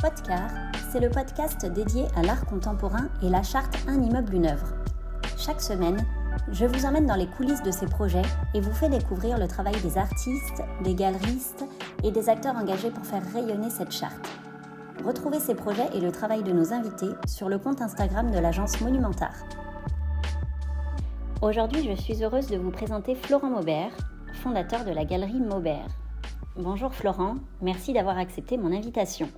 Podcar, c'est le podcast dédié à l'art contemporain et la charte Un immeuble, une œuvre. Chaque semaine, je vous emmène dans les coulisses de ces projets et vous fais découvrir le travail des artistes, des galeristes et des acteurs engagés pour faire rayonner cette charte. Retrouvez ces projets et le travail de nos invités sur le compte Instagram de l'agence Monumentart. Aujourd'hui, je suis heureuse de vous présenter Florent Maubert, fondateur de la galerie Maubert. Bonjour Florent, merci d'avoir accepté mon invitation.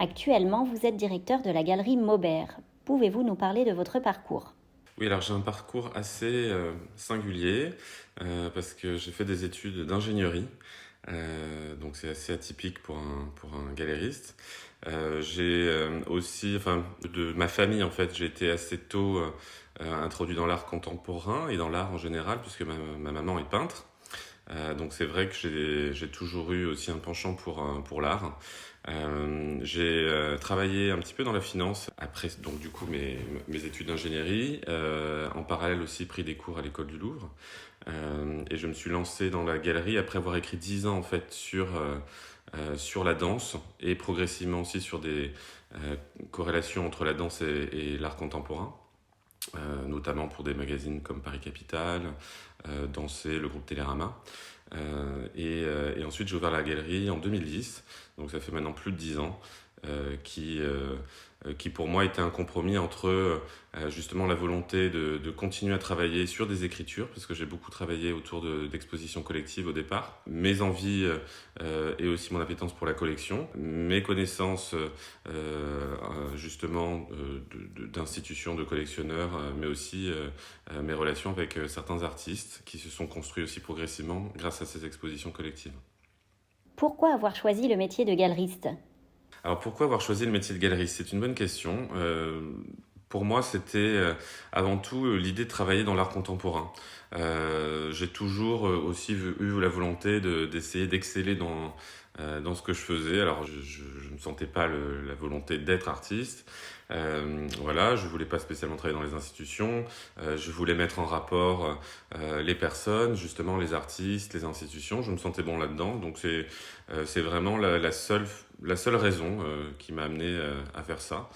Actuellement, vous êtes directeur de la galerie Maubert. Pouvez-vous nous parler de votre parcours ? Oui, alors j'ai un parcours assez singulier parce que j'ai fait des études d'ingénierie, donc c'est assez atypique pour un galériste. De ma famille en fait, j'ai été assez tôt introduit dans l'art contemporain et dans l'art en général puisque ma maman est peintre. Donc c'est vrai que j'ai toujours eu aussi un penchant pour l'art. J'ai travaillé un petit peu dans la finance après donc du coup mes études d'ingénierie, en parallèle aussi pris des cours à l'école du Louvre, et je me suis lancé dans la galerie après avoir écrit 10 ans en fait sur la danse et progressivement aussi sur des corrélations entre la danse et l'art contemporain. Notamment pour des magazines comme Paris Capitale, Danser, le groupe Télérama. Et ensuite, j'ai ouvert la galerie en 2010, donc ça fait maintenant plus de 10 ans, qui pour moi était un compromis entre justement la volonté de continuer à travailler sur des écritures, parce que j'ai beaucoup travaillé autour d'expositions collectives au départ, mes envies et aussi mon appétence pour la collection, mes connaissances justement d'institutions, de collectionneurs, mais aussi mes relations avec certains artistes qui se sont construits aussi progressivement grâce à ces expositions collectives. Pourquoi avoir choisi le métier de galeriste ? Alors pourquoi avoir choisi le métier de galeriste ? C'est une bonne question. Pour moi, c'était avant tout l'idée de travailler dans l'art contemporain. J'ai toujours aussi eu la volonté d'essayer d'exceller dans ce que je faisais. Alors je ne sentais pas la volonté d'être artiste. Voilà, je voulais pas spécialement travailler dans les institutions. Je voulais mettre en rapport les personnes, justement les artistes, les institutions. Je me sentais bon là-dedans. Donc c'est vraiment la seule raison qui m'a amené à faire ça.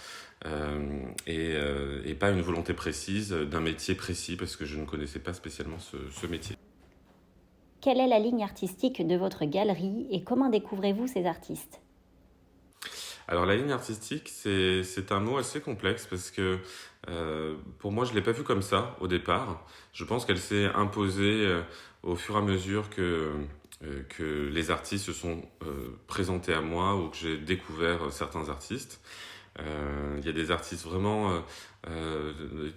Et pas une volonté précise d'un métier précis parce que je ne connaissais pas spécialement ce métier. Quelle est la ligne artistique de votre galerie et comment découvrez-vous ces artistes ? Alors la ligne artistique, c'est un mot assez complexe parce que pour moi, je ne l'ai pas vue comme ça au départ. Je pense qu'elle s'est imposée au fur et à mesure que les artistes se sont présentés à moi ou que j'ai découvert certains artistes. Il y a des artistes vraiment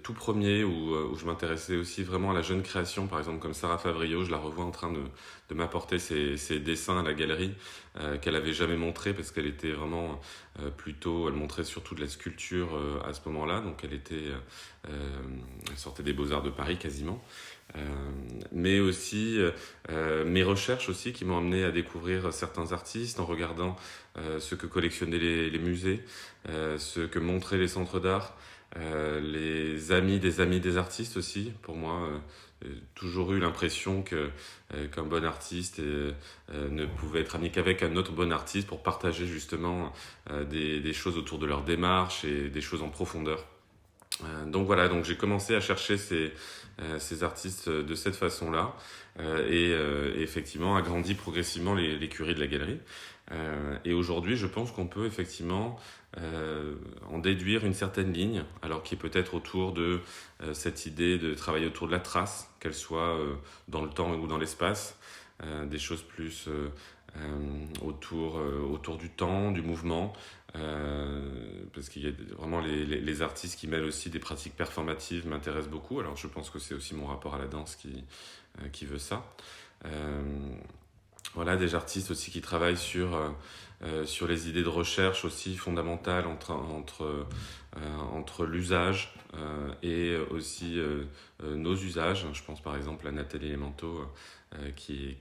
tout premiers où je m'intéressais aussi vraiment à la jeune création, par exemple comme Sarah Favrio. Je la revois en train de m'apporter ses dessins à la galerie qu'elle avait jamais montré parce qu'elle était vraiment elle montrait surtout de la sculpture à ce moment-là, donc elle sortait des Beaux-Arts de Paris quasiment. Mais aussi mes recherches aussi qui m'ont amené à découvrir certains artistes en regardant ce que collectionnaient les musées, ce que montraient les centres d'art, les amis des artistes aussi. Pour moi, j'ai toujours eu l'impression qu'un bon artiste ne pouvait être ami qu'avec un autre bon artiste pour partager justement des choses autour de leur démarche et des choses en profondeur. Donc voilà, donc j'ai commencé à chercher ces artistes de cette façon-là et effectivement agrandi progressivement l'écurie de la galerie. Et aujourd'hui, je pense qu'on peut effectivement en déduire une certaine ligne, alors qui est peut-être autour de cette idée de travailler autour de la trace, qu'elle soit dans le temps ou dans l'espace, des choses plus autour du temps, du mouvement, parce qu'il y a vraiment les artistes qui mêlent aussi des pratiques performatives m'intéressent beaucoup. Alors je pense que c'est aussi mon rapport à la danse qui veut ça. Voilà, des artistes aussi qui travaillent sur les idées de recherche aussi fondamentales entre l'usage et aussi nos usages. Je pense par exemple à Nathalie Lémento qui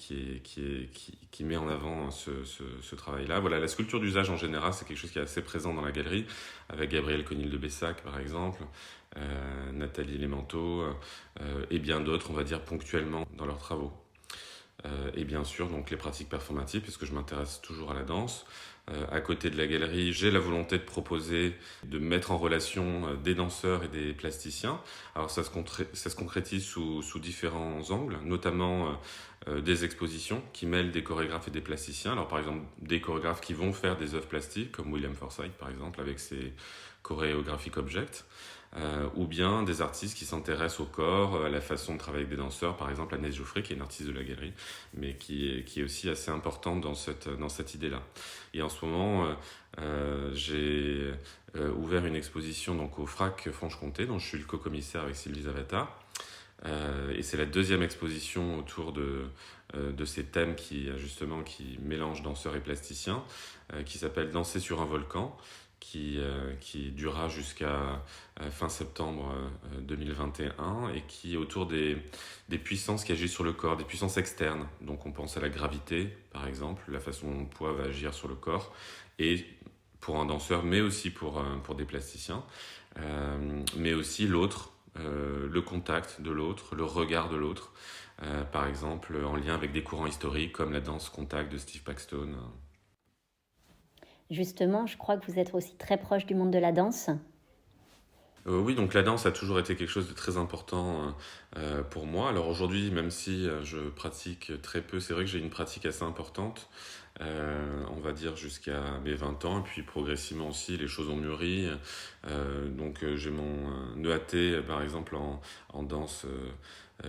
met en avant ce travail-là. Voilà, la sculpture d'usage en général, c'est quelque chose qui est assez présent dans la galerie, avec Gabrielle Conil de Bessac par exemple, Nathalie Lémento et bien d'autres, on va dire ponctuellement dans leurs travaux. et bien sûr donc les pratiques performatives, puisque je m'intéresse toujours à la danse. À côté de la galerie, j'ai la volonté de proposer, de mettre en relation des danseurs et des plasticiens. Alors ça se concrétise sous différents angles, notamment des expositions qui mêlent des chorégraphes et des plasticiens. Alors par exemple, des chorégraphes qui vont faire des œuvres plastiques, comme William Forsythe par exemple, avec ses chorégraphic objects. Ou bien des artistes qui s'intéressent au corps, à la façon de travailler avec des danseurs, par exemple Agnès Geoffrey, qui est une artiste de la galerie, mais qui est aussi assez importante dans cette idée-là. Et en ce moment, j'ai ouvert une exposition donc, au FRAC Franche-Comté, dont je suis le co-commissaire avec Sylvie Zavata. Et c'est la deuxième exposition autour de ces thèmes qui mélangent danseurs et plasticiens, qui s'appelle Danser sur un volcan, qui durera jusqu'à fin septembre 2021 et qui est autour des puissances qui agissent sur le corps, des puissances externes. Donc on pense à la gravité, par exemple, la façon dont le poids va agir sur le corps, et pour un danseur, mais aussi pour des plasticiens, mais aussi l'autre, le contact de l'autre, le regard de l'autre, par exemple en lien avec des courants historiques comme la danse contact de Steve Paxton. Justement, je crois que vous êtes aussi très proche du monde de la danse. Oui, donc la danse a toujours été quelque chose de très important pour moi. Alors aujourd'hui, même si je pratique très peu, c'est vrai que j'ai une pratique assez importante, on va dire jusqu'à mes 20 ans, et puis progressivement aussi, les choses ont mûri. Donc j'ai mon EAT, par exemple, en danse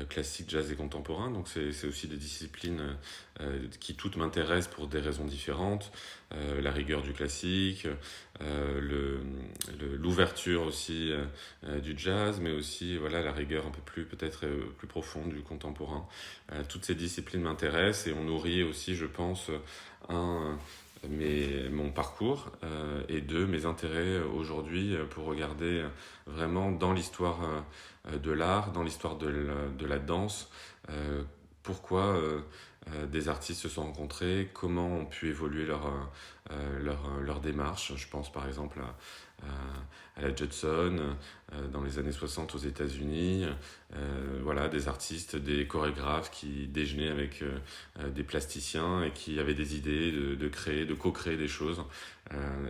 classique, jazz et contemporain. Donc c'est aussi des disciplines qui toutes m'intéressent pour des raisons différentes. La rigueur du classique, l'ouverture aussi du jazz, mais aussi voilà, la rigueur un peu plus peut-être plus profonde du contemporain. Toutes ces disciplines m'intéressent et ont nourri aussi, je pense, mon parcours et deux, mes intérêts aujourd'hui pour regarder vraiment dans l'histoire de l'art, dans l'histoire de la danse, pourquoi des artistes se sont rencontrés, comment ont pu évoluer leur démarche. Je pense par exemple à la Judson dans les années 60 aux États-Unis, voilà, des artistes, des chorégraphes qui déjeunaient avec des plasticiens et qui avaient des idées de créer, de co-créer des choses.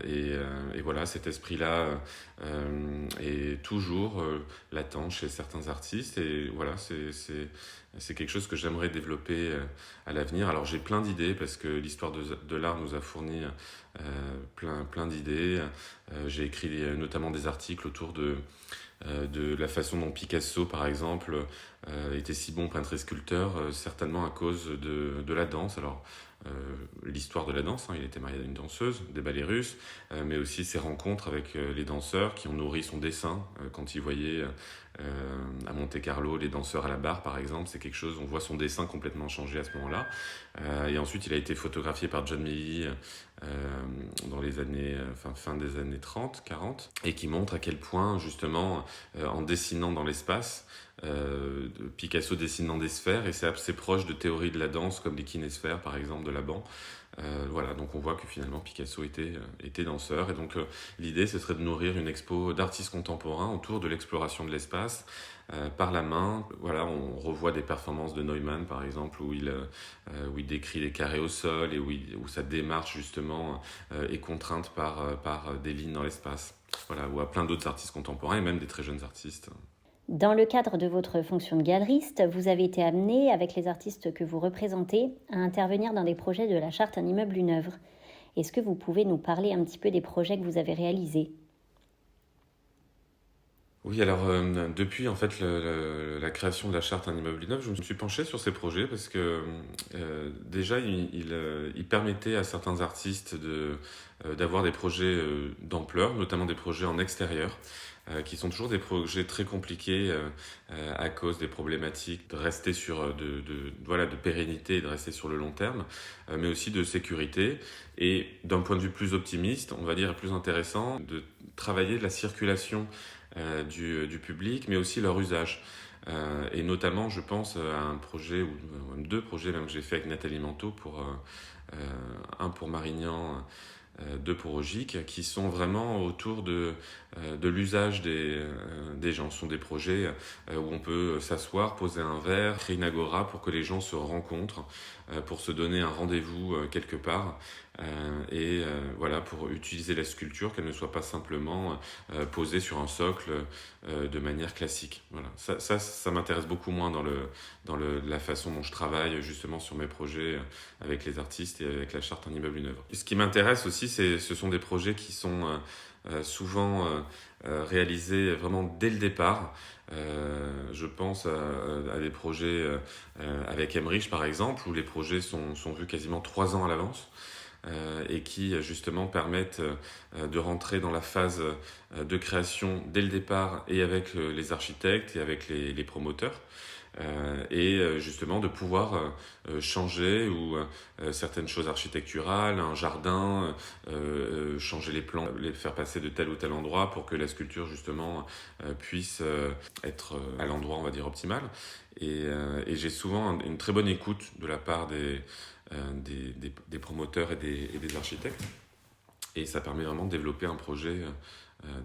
Et voilà, cet esprit-là est toujours latent chez certains artistes, et voilà, c'est quelque chose que j'aimerais développer à l'avenir. Alors j'ai plein d'idées parce que l'histoire de l'art nous a fourni plein d'idées. J'ai écrit notamment des articles autour de la façon dont Picasso, par exemple, était si bon peintre et sculpteur, certainement à cause de la danse. Alors, l'histoire de la danse, il était marié à une danseuse, des ballets russes, mais aussi ses rencontres avec les danseurs qui ont nourri son dessin. Quand il voyait à Monte-Carlo les danseurs à la barre, par exemple, c'est quelque chose, on voit son dessin complètement changer à ce moment-là. Et ensuite, il a été photographié par John Milly dans les années, fin des années 30, 40, et qui montre à quel point, justement, en dessinant dans l'espace, Picasso dessinant des sphères, et c'est assez proche de théories de la danse comme les kinésphères par exemple de Laban. Voilà, donc on voit que finalement Picasso était danseur, et donc l'idée ce serait de nourrir une expo d'artistes contemporains autour de l'exploration de l'espace par la main. Voilà, on revoit des performances de Neumann par exemple où il décrit des carrés au sol et où sa démarche justement est contrainte par des lignes dans l'espace. Voilà, ou à plein d'autres artistes contemporains et même des très jeunes artistes. Dans le cadre de votre fonction de galeriste, vous avez été amené, avec les artistes que vous représentez, à intervenir dans des projets de la charte Un immeuble, une œuvre. Est-ce que vous pouvez nous parler un petit peu des projets que vous avez réalisés ? Oui, alors depuis en fait la création de la charte Un immeuble, une œuvre, je me suis penché sur ces projets parce que déjà il permettait à certains artistes d'avoir des projets d'ampleur, notamment des projets en extérieur, qui sont toujours des projets très compliqués à cause des problématiques de rester de pérennité et de rester sur le long terme, mais aussi de sécurité. Et d'un point de vue plus optimiste, on va dire, et plus intéressant, de travailler de la circulation du public, mais aussi leur usage. Et notamment, je pense à un projet, ou deux projets même que j'ai fait avec Nathalie Manteau, un pour Marignan, de Porogic qui sont vraiment autour de l'usage des gens. Ce sont des projets où on peut s'asseoir, poser un verre, créer une agora pour que les gens se rencontrent, pour se donner un rendez-vous quelque part. Voilà, pour utiliser la sculpture, qu'elle ne soit pas simplement posée sur un socle de manière classique. Voilà. Ça m'intéresse beaucoup moins dans la façon dont je travaille justement sur mes projets avec les artistes et avec la charte Un immeuble, une œuvre. Ce qui m'intéresse aussi, ce sont des projets qui sont souvent réalisés vraiment dès le départ. Je pense à des projets avec Emmerich par exemple, où les projets sont vus quasiment 3 ans à l'avance. Et qui justement permettent de rentrer dans la phase de création dès le départ et avec les architectes et avec les promoteurs. Justement de pouvoir changer ou certaines choses architecturales, un jardin, changer les plans, les faire passer de tel ou tel endroit pour que la sculpture justement puisse être à l'endroit on va dire optimal. Et j'ai souvent une très bonne écoute de la part des promoteurs et des architectes. Et ça permet vraiment de développer un projet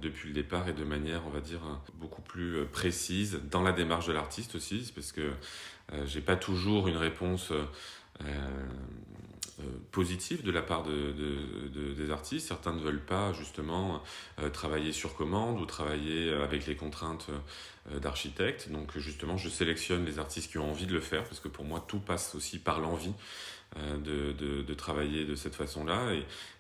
depuis le départ et de manière, on va dire, beaucoup plus précise dans la démarche de l'artiste aussi, parce que j'ai pas toujours une réponse positive de la part des artistes. Certains ne veulent pas justement travailler sur commande ou travailler avec les contraintes d'architecte. Donc justement, je sélectionne les artistes qui ont envie de le faire, parce que pour moi, tout passe aussi par l'envie de travailler de cette façon-là.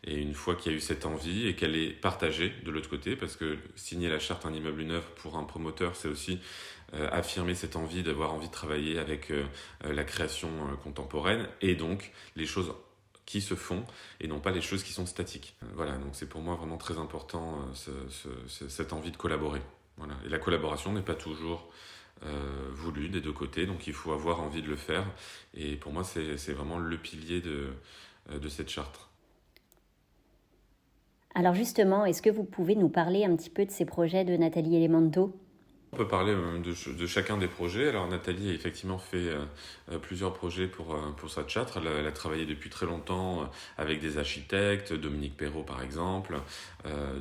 Et une fois qu'il y a eu cette envie et qu'elle est partagée de l'autre côté, parce que signer la charte Un immeuble, une œuvre pour un promoteur, c'est aussi affirmer cette envie d'avoir envie de travailler avec la création contemporaine et donc les choses qui se font et non pas les choses qui sont statiques. Voilà, donc c'est pour moi vraiment très important cette envie de collaborer. Voilà. Et la collaboration n'est pas toujours voulu des deux côtés, donc il faut avoir envie de le faire. Et pour moi, c'est vraiment le pilier de cette charte. Alors justement, est-ce que vous pouvez nous parler un petit peu de ces projets de Nathalie Elemento ? On peut parler de chacun des projets. Alors Nathalie a effectivement fait plusieurs projets pour sa charte. Elle a travaillé depuis très longtemps avec des architectes, Dominique Perrault par exemple,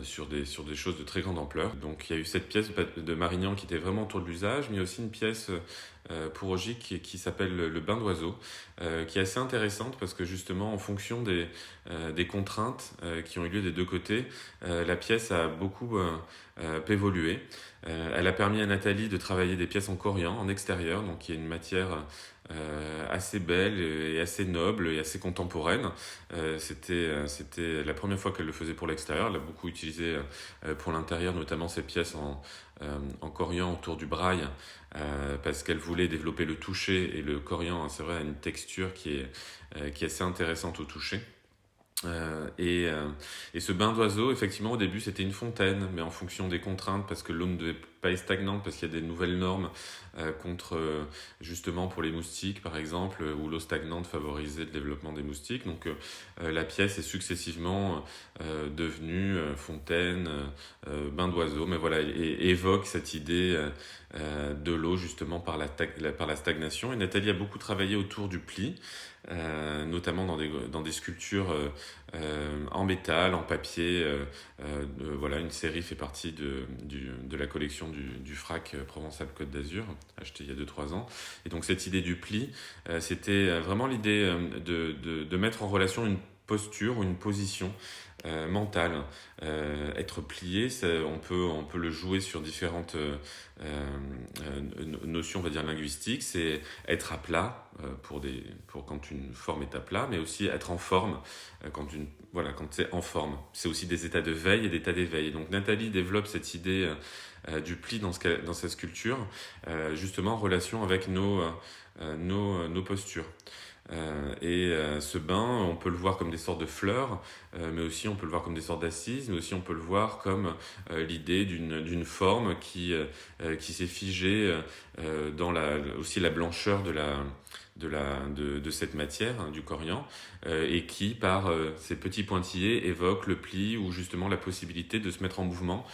sur des choses de très grande ampleur. Donc il y a eu cette pièce de Marignan qui était vraiment autour de l'usage, mais aussi une pièce Porogic qui s'appelle Le bain d'oiseau, qui est assez intéressante parce que justement en fonction des contraintes qui ont eu lieu des deux côtés, la pièce a beaucoup évolué. Elle a permis à Nathalie de travailler des pièces en corian, en extérieur, donc qui est une matière assez belle et assez noble et assez contemporaine. C'était la première fois qu'elle le faisait pour l'extérieur. Elle a beaucoup utilisé pour l'intérieur, notamment ces pièces en corian autour du braille, parce qu'elle voulait développer le toucher, et le corian, c'est vrai, a une texture qui est assez intéressante au toucher. Et ce bain d'oiseau, effectivement, au début, c'était une fontaine, mais en fonction des contraintes, parce que l'eau ne devait pas être stagnante, parce qu'il y a des nouvelles normes contre, justement, pour les moustiques, par exemple, où l'eau stagnante favorisait le développement des moustiques. Donc, la pièce est successivement devenue fontaine, bain d'oiseau, mais voilà, et évoque cette idée de l'eau, justement, par la stagnation. Et Nathalie a beaucoup travaillé autour du pli, notamment dans des sculptures en métal, en papier. Voilà, une série fait partie de la collection du FRAC Provençal Côte d'Azur, acheté il y a 2-3 ans. Et donc cette idée du pli, c'était vraiment l'idée de mettre en relation une posture ou une position mentale. Être plié, on peut le jouer sur différentes notions, on va dire linguistiques. C'est être à plat pour quand une forme est à plat, mais aussi être en forme quand c'est en forme. C'est aussi des états de veille et d'état d'éveil. Et donc Nathalie développe cette idée du pli dans sa sculpture, justement en relation avec nos postures. Ce bain, on peut le voir comme des sortes de fleurs, mais aussi on peut le voir comme des sortes d'assises, mais aussi on peut le voir comme l'idée d'une forme qui s'est figée dans aussi la blancheur de cette matière, hein, du corian, et qui, par ces petits pointillés, évoque le pli ou justement la possibilité de se mettre en mouvement,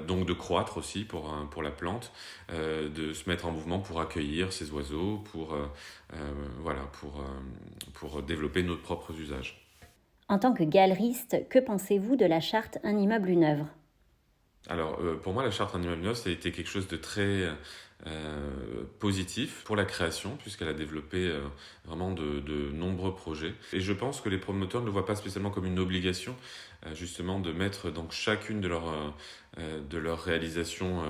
donc de croître aussi pour la plante, de se mettre en mouvement pour accueillir ces oiseaux, pour développer nos propres usages. En tant que galeriste, que pensez-vous de la charte Un immeuble, une œuvre ? Alors, pour moi, la charte Un immeuble, une œuvre, ça a été quelque chose de très positif pour la création, puisqu'elle a développé vraiment de nombreux projets. Et je pense que les promoteurs ne le voient pas spécialement comme une obligation, justement, de mettre dans chacune de leurs réalisations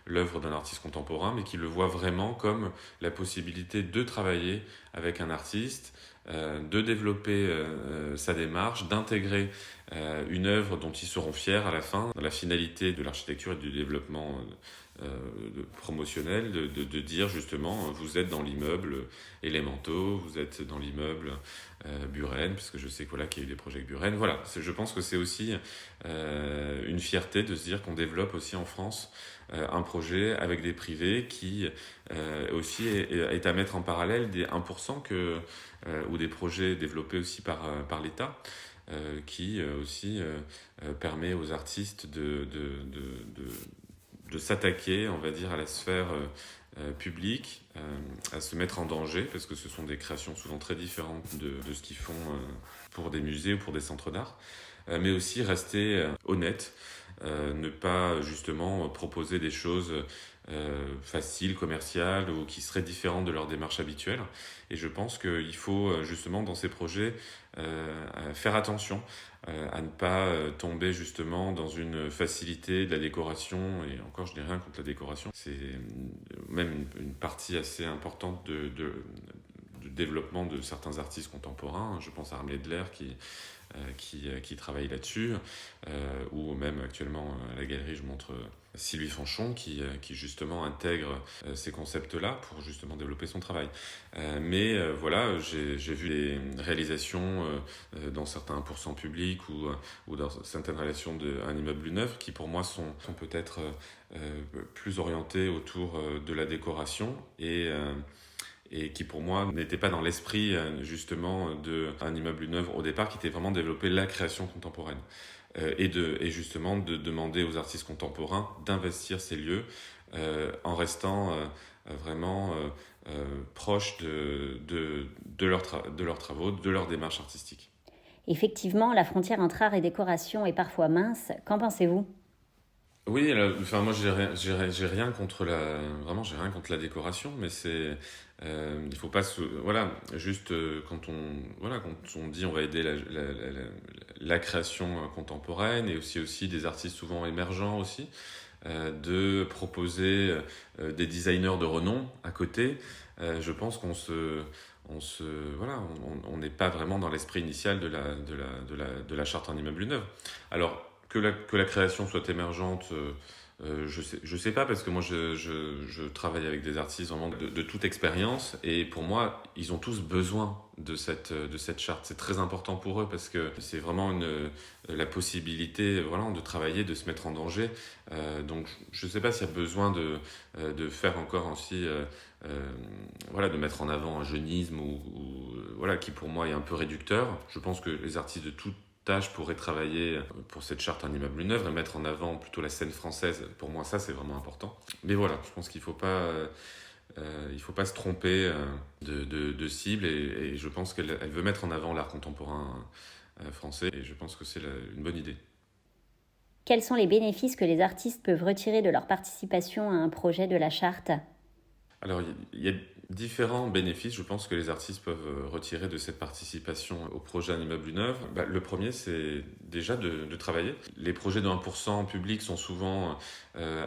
l'œuvre d'un artiste contemporain, mais qu'ils le voient vraiment comme la possibilité de travailler avec un artiste, de développer sa démarche, d'intégrer une œuvre dont ils seront fiers à la fin, dans la finalité de l'architecture et du développement promotionnel, de dire justement, vous êtes dans l'immeuble Elemento, vous êtes dans l'immeuble Buren, puisque je sais voilà, qu'il y a eu des projets avec Buren. Voilà, je pense que c'est aussi une fierté de se dire qu'on développe aussi en France un projet avec des privés qui aussi est à mettre en parallèle des 1% ou des projets développés aussi par l'État. Qui aussi permet aux artistes de s'attaquer, on va dire, à la sphère publique, à se mettre en danger, parce que ce sont des créations souvent très différentes de ce qu'ils font pour des musées ou pour des centres d'art, mais aussi rester honnête, ne pas justement proposer des choses faciles, commerciales, ou qui seraient différentes de leur démarche habituelle. Et je pense qu'il faut justement dans ces projets faire attention à ne pas tomber justement dans une facilité de la décoration. Et encore, je n'ai rien contre la décoration. C'est même une partie assez importante du développement de certains artistes contemporains. Je pense à Armel Edler qui travaille là-dessus, ou même actuellement à la galerie, je montre Sylvie Fanchon qui justement intègre ces concepts-là pour justement développer son travail. Mais voilà, j'ai vu les réalisations dans certains pourcents publics ou dans certaines réalisations d'un immeuble une œuvre qui pour moi sont peut-être plus orientées autour de la décoration et qui pour moi n'était pas dans l'esprit justement d'un immeuble une œuvre au départ, qui était vraiment développer la création contemporaine et justement de demander aux artistes contemporains d'investir ces lieux en restant vraiment proches de leurs travaux, de leur démarche artistique. Effectivement, la frontière entre art et décoration est parfois mince. Qu'en pensez-vous ? Oui, enfin moi j'ai rien contre j'ai rien contre la décoration, mais il faut pas voilà, juste quand on dit on va aider la création contemporaine et aussi des artistes souvent émergents aussi, de proposer des designers de renom à côté. Je pense on n'est pas vraiment dans l'esprit initial de la charte en immeuble neuf. Alors que la création soit émergente, je sais pas, parce que moi je travaille avec des artistes vraiment de toute expérience, et pour moi ils ont tous besoin de cette charte. C'est très important pour eux parce que c'est vraiment la possibilité de travailler, de se mettre en danger. Donc je sais pas s'il y a besoin de faire encore aussi de mettre en avant un jeunisme ou qui pour moi est un peu réducteur. Je pense que les artistes de toute tâche pourraient travailler pour cette charte Un immeuble une œuvre et mettre en avant plutôt la scène française. Pour moi ça c'est vraiment important. Mais voilà, je pense qu'il faut pas se tromper de cible, et je pense qu'elle veut mettre en avant l'art contemporain français, et je pense que c'est une bonne idée. Quels sont les bénéfices que les artistes peuvent retirer de leur participation à un projet de la charte ? Alors, il y a différents bénéfices, je pense, que les artistes peuvent retirer de cette participation au projet Un immeuble une œuvre. Le premier, c'est déjà de travailler. Les projets de 1% public sont souvent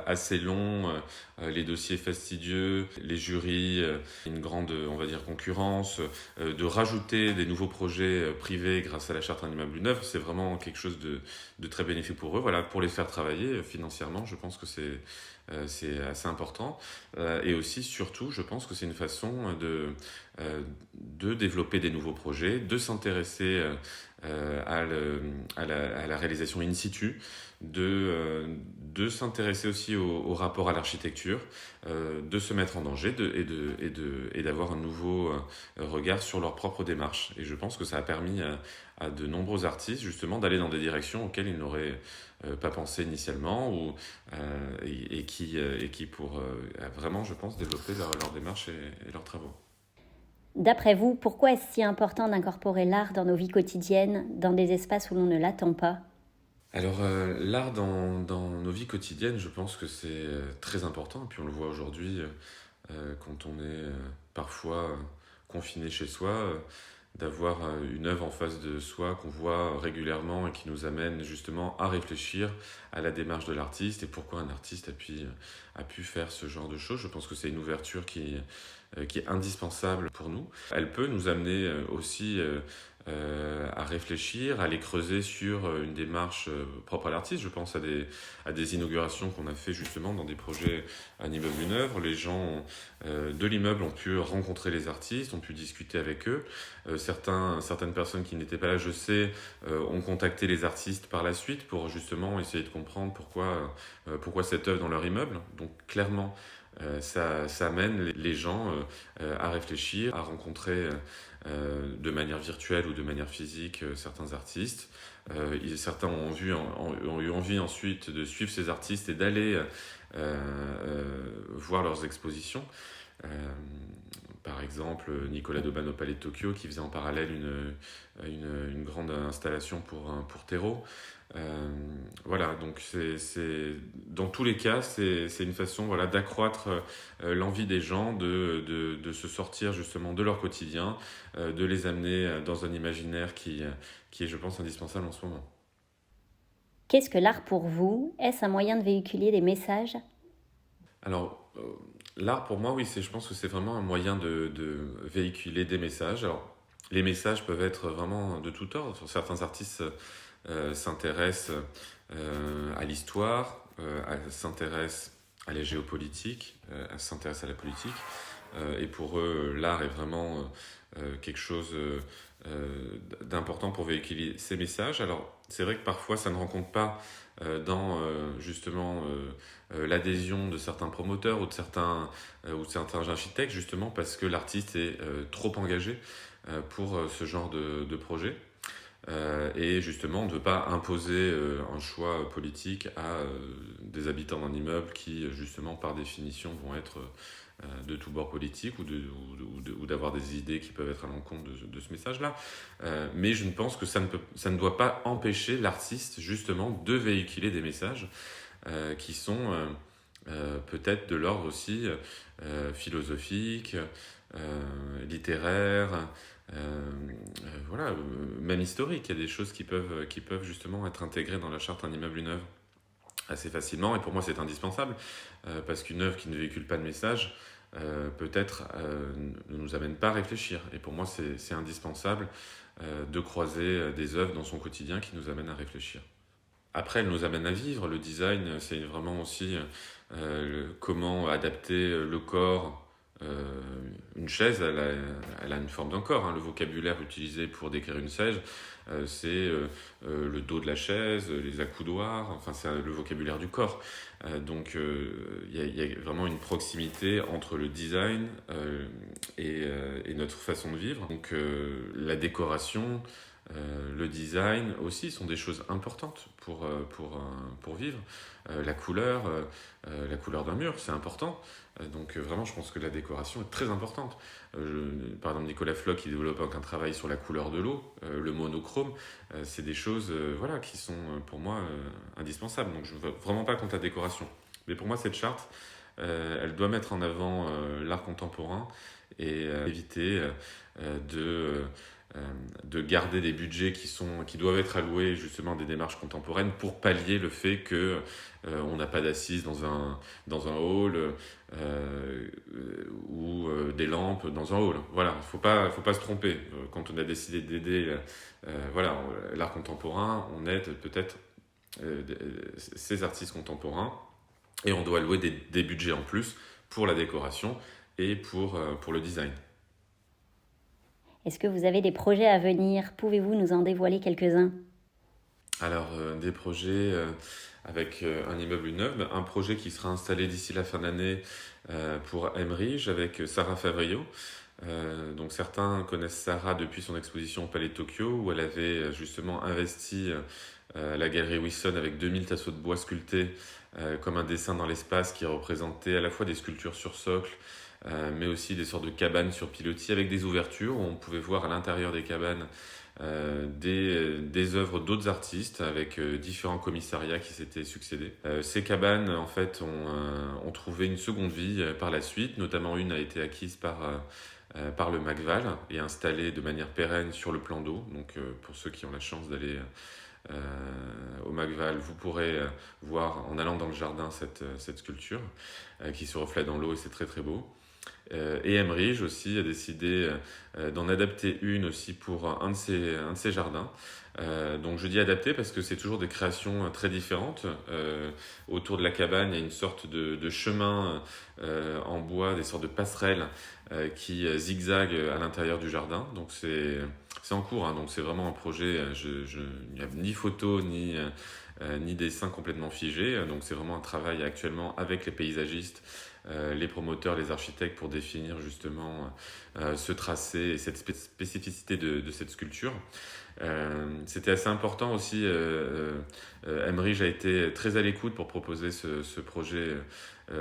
assez longs, les dossiers fastidieux, les jurys, une grande, on va dire, concurrence. De rajouter des nouveaux projets privés grâce à la charte Un immeuble une œuvre, c'est vraiment quelque chose de très bénéfique pour eux. Voilà, pour les faire travailler financièrement, je pense que c'est assez important, et aussi surtout je pense que c'est une façon de développer des nouveaux projets, de s'intéresser à la réalisation in situ, de s'intéresser aussi au rapport à l'architecture, de se mettre en danger et d'avoir un nouveau regard sur leur propre démarche. Et je pense que ça a permis à de nombreux artistes justement d'aller dans des directions auxquelles ils n'auraient pas pensé initialement, et qui pour vraiment, je pense, développer leur démarche et leurs travaux. D'après vous, pourquoi est-ce si important d'incorporer l'art dans nos vies quotidiennes, dans des espaces où l'on ne l'attend pas? Alors, l'art dans nos vies quotidiennes, je pense que c'est très important. Et puis on le voit aujourd'hui quand on est parfois confiné chez soi, d'avoir une œuvre en face de soi qu'on voit régulièrement et qui nous amène justement à réfléchir à la démarche de l'artiste et pourquoi un artiste a pu faire ce genre de choses. Je pense que c'est une ouverture qui est indispensable pour nous. Elle peut nous amener aussi à réfléchir, à les creuser sur une démarche propre à l'artiste. Je pense à des inaugurations qu'on a fait justement dans des projets à l'immeuble Une œuvre. Les gens de l'immeuble ont pu rencontrer les artistes, ont pu discuter avec eux. Certaines personnes qui n'étaient pas là, je sais, ont contacté les artistes par la suite pour justement essayer de comprendre pourquoi cette œuvre dans leur immeuble. Donc clairement, ça amène les gens à réfléchir, à rencontrer de manière virtuelle ou de manière physique certains artistes. Certains ont eu envie ensuite de suivre ces artistes et d'aller voir leurs expositions. Euh, Par exemple, Nicolas Doban au Palais de Tokyo qui faisait en parallèle une grande installation pour Terreau. Voilà, donc dans tous les cas, c'est une façon voilà, d'accroître l'envie des gens de se sortir justement de leur quotidien, de les amener dans un imaginaire qui est, je pense, indispensable en ce moment. Qu'est-ce que l'art pour vous? Est-ce un moyen de véhiculer des messages? Alors, l'art pour moi, oui, je pense que c'est vraiment un moyen de véhiculer des messages. Alors, les messages peuvent être vraiment de tout ordre. Certains artistes s'intéressent à l'histoire, s'intéressent à la géopolitique, s'intéressent à la politique. Et pour eux, l'art est vraiment quelque chose d'important pour véhiculer ces messages. Alors, c'est vrai que parfois, ça ne rencontre pas dans justement l'adhésion de certains promoteurs ou de certains architectes, justement parce que l'artiste est trop engagé pour ce genre de projet. Et justement, on ne veut pas imposer un choix politique à des habitants d'un immeuble qui, justement, par définition, vont être de tout bord politique ou d'avoir des idées qui peuvent être à l'encontre de ce message-là. Mais je ne pense que ça ne doit pas empêcher l'artiste, justement, de véhiculer des messages qui sont peut-être de l'ordre aussi philosophique, littéraire, voilà, même historique. Il y a des choses qui peuvent justement être intégrées dans la charte Un immeuble, une œuvre assez facilement. Et pour moi, c'est indispensable parce qu'une œuvre qui ne véhicule pas de message, peut-être ne nous amène pas à réfléchir. Et pour moi, c'est indispensable de croiser des œuvres dans son quotidien qui nous amènent à réfléchir. Après, elle nous amène à vivre. Le design, c'est vraiment aussi comment adapter le corps. Une chaise, elle a une forme d'un corps. Le vocabulaire utilisé pour décrire une chaise, c'est le dos de la chaise, les accoudoirs, enfin c'est le vocabulaire du corps. Donc il y a vraiment une proximité entre le design et notre façon de vivre. Donc la décoration, le design aussi sont des choses importantes pour vivre. La couleur d'un mur, c'est important. Donc vraiment, je pense que la décoration est très importante. Par exemple, Nicolas Floch qui développe un travail sur la couleur de l'eau, le monochrome, c'est des choses voilà, qui sont pour moi indispensables. Donc je ne veux vraiment pas contre la décoration. Mais pour moi, cette charte, elle doit mettre en avant l'art contemporain et éviter de garder des budgets qui doivent être alloués justement à des démarches contemporaines pour pallier le fait que on n'a pas d'assises dans un hall ou des lampes dans un hall. Voilà, faut pas se tromper. Quand on a décidé d'aider voilà, l'art contemporain, on aide peut-être ces artistes contemporains et on doit allouer des budgets en plus pour la décoration et pour le design. Est-ce que vous avez des projets à venir? Pouvez-vous nous en dévoiler quelques-uns? Alors, des projets avec un immeuble neuf, un projet qui sera installé d'ici la fin de l'année pour Emerige avec Sarah Favrio. Donc certains connaissent Sarah depuis son exposition au Palais de Tokyo où elle avait justement investi la galerie Wilson avec 2000 tasseaux de bois sculptés comme un dessin dans l'espace qui représentait à la fois des sculptures sur socle, mais aussi des sortes de cabanes sur pilotis avec des ouvertures où on pouvait voir à l'intérieur des cabanes des œuvres d'autres artistes avec différents commissariats qui s'étaient succédés. Ces cabanes, en fait, ont trouvé une seconde vie par la suite. Notamment une a été acquise par le Macval et installée de manière pérenne sur le plan d'eau. Donc, pour ceux qui ont la chance d'aller au Macval, vous pourrez voir en allant dans le jardin cette sculpture qui se reflète dans l'eau et c'est très très beau. Et Emmerich aussi a décidé d'en adapter une aussi pour un de ses jardins. Donc je dis adapter parce que c'est toujours des créations très différentes. Autour de la cabane, il y a une sorte de chemin en bois, des sortes de passerelles qui zigzaguent à l'intérieur du jardin. Donc c'est en cours, hein, donc c'est vraiment un projet. Il n'y a ni photo ni dessin complètement figé. Donc c'est vraiment un travail actuellement avec les paysagistes, les promoteurs, les architectes pour définir justement ce tracé et cette spécificité de cette sculpture. C'était assez important aussi. Emmerich a été très à l'écoute pour proposer ce projet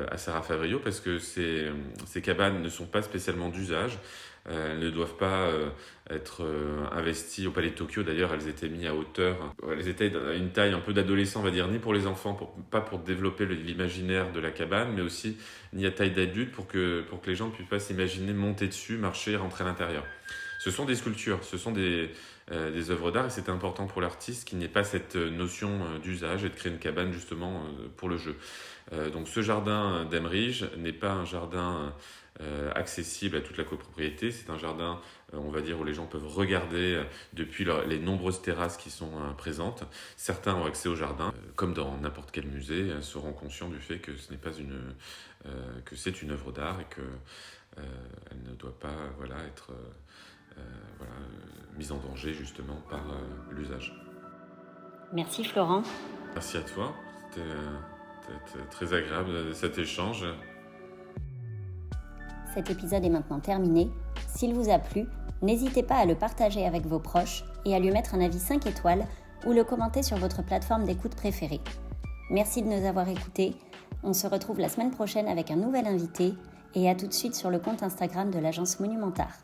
à Sarah Favrillot parce que ces cabanes ne sont pas spécialement d'usage. Elles ne doivent pas être investies au Palais de Tokyo. D'ailleurs, elles étaient mises à hauteur. Elles étaient à une taille un peu d'adolescent, on va dire, ni pour les enfants, pas pour développer l'imaginaire de la cabane, mais aussi ni à taille d'adulte pour que les gens ne puissent pas s'imaginer monter dessus, marcher, rentrer à l'intérieur. Ce sont des sculptures, ce sont des œuvres d'art et c'était important pour l'artiste qu'il n'y ait pas cette notion d'usage et de créer une cabane justement pour le jeu. Donc ce jardin d'Emmerich n'est pas un jardin accessible à toute la copropriété, c'est un jardin on va dire où les gens peuvent regarder depuis les nombreuses terrasses qui sont présentes. Certains ont accès au jardin, comme dans n'importe quel musée, seront conscients du fait que ce n'est pas que c'est une œuvre d'art et que elle ne doit pas être mise en danger justement par l'usage. Merci Florent. Merci à toi, c'était très agréable cet échange. Cet épisode est maintenant terminé. S'il vous a plu, n'hésitez pas à le partager avec vos proches et à lui mettre un avis 5 étoiles ou le commenter sur votre plateforme d'écoute préférée. Merci de nous avoir écoutés. On se retrouve la semaine prochaine avec un nouvel invité et à tout de suite sur le compte Instagram de l'agence Monumentart.